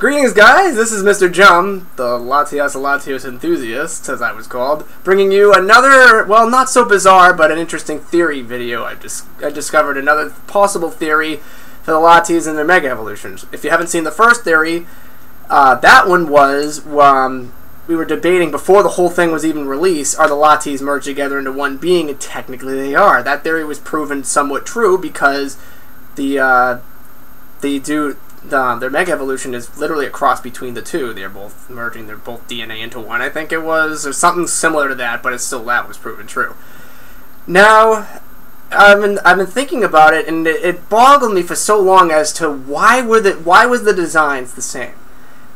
Greetings, guys! This is Mr. Jum, the Latios enthusiast, as I was called, bringing you another, well, not so bizarre, but an interesting theory video. I discovered another possible theory for the Latias and their Mega Evolutions. If you haven't seen the first theory, that one was, we were debating before the whole thing was even released, are the Latias merged together into one being? And technically they are. That theory was proven somewhat true because their Mega Evolution is literally a cross between the two. They're both merging their both DNA into one, I think it was, or something similar to that, but it's still that was proven true. Now, I've been thinking about it, and it boggled me for so long as to why was the designs the same.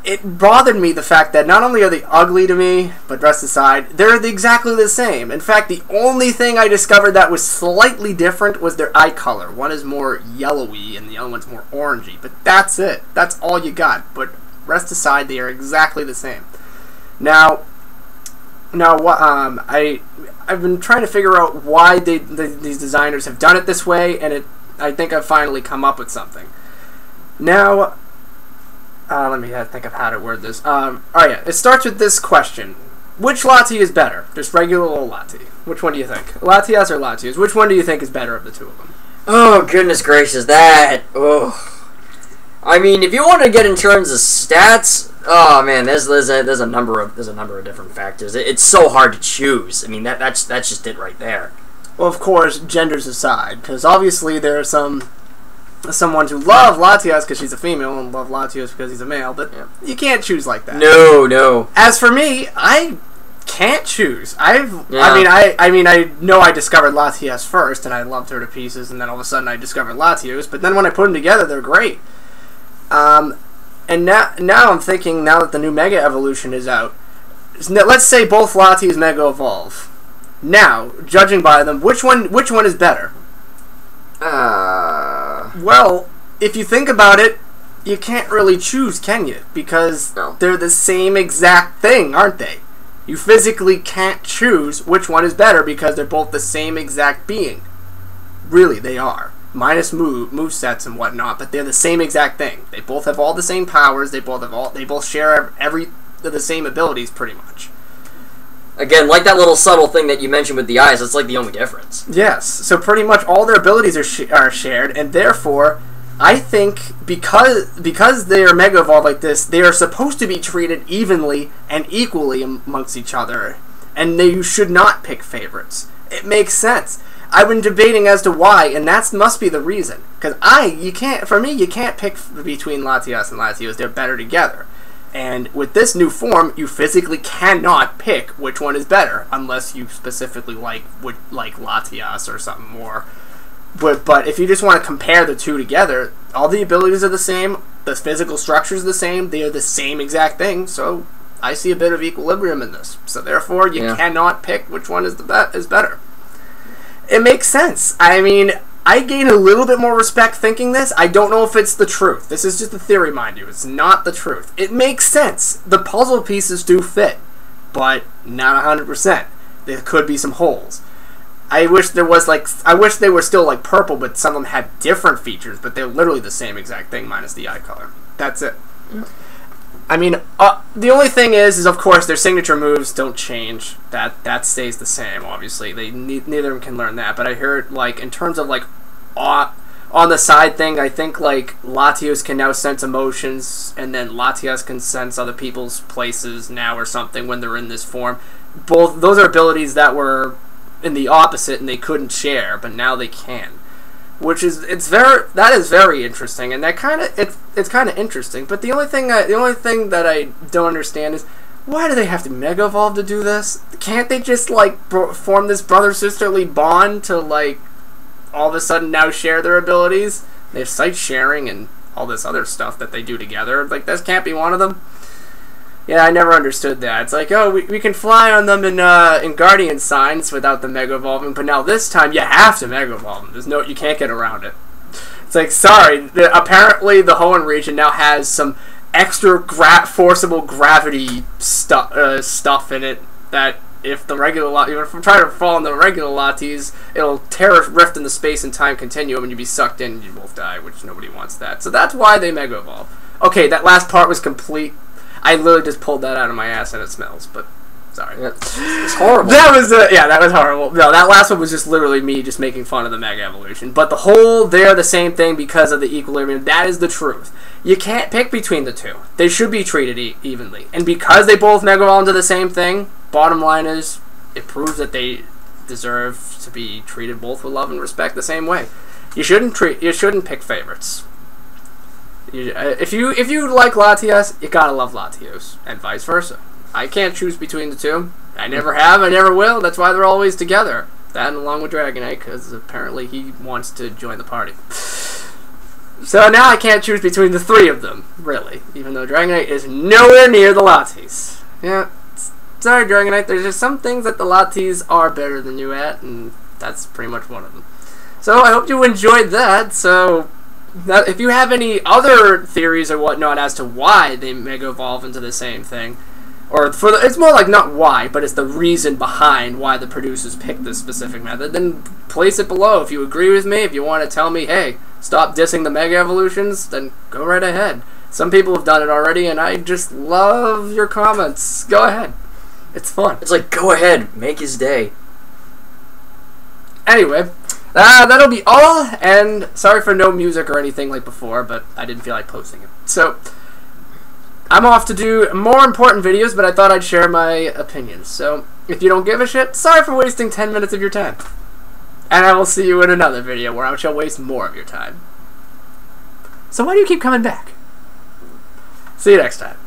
It bothered me the fact that not only are they ugly to me, but rest aside, they're exactly the same. In fact, the only thing I discovered that was slightly different was their eye color. One is more yellowy and the other one's more orangey, but that's it. That's all you got. But rest aside, they are exactly the same. Now, I've been trying to figure out why these designers have done it this way, and I think I've finally come up with something. Now, let me think of how to word this. Oh yeah, it starts with this question. Which Lati is better? Just regular old Lati. Which one do you think? Latias or Latios? Which one do you think is better of the two of them? Oh, goodness gracious, that... Oh. I mean, if you want to get in terms of stats, oh man, there's a number of different factors. It's so hard to choose. I mean, that's just it right there. Well, of course, genders aside, because obviously there are someone who love Latias because she's a female and love Latios because he's a male, but yeah, you can't choose like that. No. As for me, I can't choose. I know I discovered Latias first and I loved her to pieces, and then all of a sudden I discovered Latios, but then when I put them together, they're great. And now I'm thinking, now that the new Mega Evolution is out, let's say both Latias Mega Evolve. Now, judging by them, which one is better? Well, if you think about it, you can't really choose, can you? Because they're the same exact thing, aren't they? You physically can't choose which one is better because they're both the same exact being. Really, they are. Minus movesets and whatnot, but they're the same exact thing. They both have all the same powers, they both share the same abilities, pretty much. Again, like that little subtle thing that you mentioned with the eyes, that's like the only difference. Yes, so pretty much all their abilities are shared, and therefore, I think because they are Mega Evolved like this, they are supposed to be treated evenly and equally amongst each other, and you should not pick favorites. It makes sense. I've been debating as to why, and that must be the reason. Because you can't pick between Latias and Latios. They're better together. And with this new form, you physically cannot pick which one is better, unless you specifically like Latias or something more. But if you just want to compare the two together, all the abilities are the same, the physical structure is the same, they are the same exact thing, so I see a bit of equilibrium in this. So therefore, you cannot pick which one is better. It makes sense. I mean, I gain a little bit more respect thinking this. I don't know if it's the truth. This is just a theory, mind you. It's not the truth. It makes sense. The puzzle pieces do fit, but not 100%. There could be some holes. I wish they were still purple, but some of them had different features, but they're literally the same exact thing minus the eye color. That's it. I mean, the only thing is of course their signature moves don't change. That stays the same. Obviously, neither of them can learn that. But I heard in terms of on the side thing, I think Latios can now sense emotions, and then Latias can sense other people's places now or something when they're in this form. Both those are abilities that were in the opposite and they couldn't share, but now they can. Which is that is very interesting, and it's kind of interesting. But the only thing that I don't understand is why do they have to Mega Evolve to do this? Can't they just form this brother-sisterly bond to all of a sudden now share their abilities? They have sight sharing and all this other stuff that they do together. This can't be one of them. Yeah, I never understood that. It's we can fly on them in Guardian Signs without the Mega Evolving, but now this time you have to Mega Evolve them. You can't get around it. It's sorry, apparently the Hoenn region now has some extra forcible gravity stuff in it that if I'm trying to fall on the regular Latis, it'll tear a rift in the space and time continuum and you'll be sucked in and you both die, which nobody wants that. So that's why they Mega Evolve. Okay, that last part was complete. I literally just pulled that out of my ass and it smells, but sorry. It's horrible. That was that was horrible. No, that last one was just literally me just making fun of the Mega Evolution. But the whole, they're the same thing because of the equilibrium. That is the truth. You can't pick between the two. They should be treated evenly. And because they both Mega Evolve into the same thing, bottom line is, it proves that they deserve to be treated both with love and respect the same way. You shouldn't pick favorites. If you like Latias, you gotta love Latios, and vice versa. I can't choose between the two. I never have, I never will. That's why they're always together. That and along with Dragonite, because apparently he wants to join the party. So now I can't choose between the three of them, really. Even though Dragonite is nowhere near the Latias. Yeah, sorry Dragonite, there's just some things that the Latias are better than you at, and that's pretty much one of them. So I hope you enjoyed that. So now, if you have any other theories or whatnot as to why they Mega Evolve into the same thing, or it's more like not why, but it's the reason behind why the producers picked this specific method, then place it below. If you agree with me, if you want to tell me, hey, stop dissing the Mega Evolutions, then go right ahead. Some people have done it already, and I just love your comments. Go ahead. It's fun. It's like, go ahead, make his day. Anyway, that'll be all, and sorry for no music or anything like before, but I didn't feel like posting it. So, I'm off to do more important videos, but I thought I'd share my opinions. So, if you don't give a shit, sorry for wasting 10 minutes of your time. And I will see you in another video where I shall waste more of your time. So why do you keep coming back? See you next time.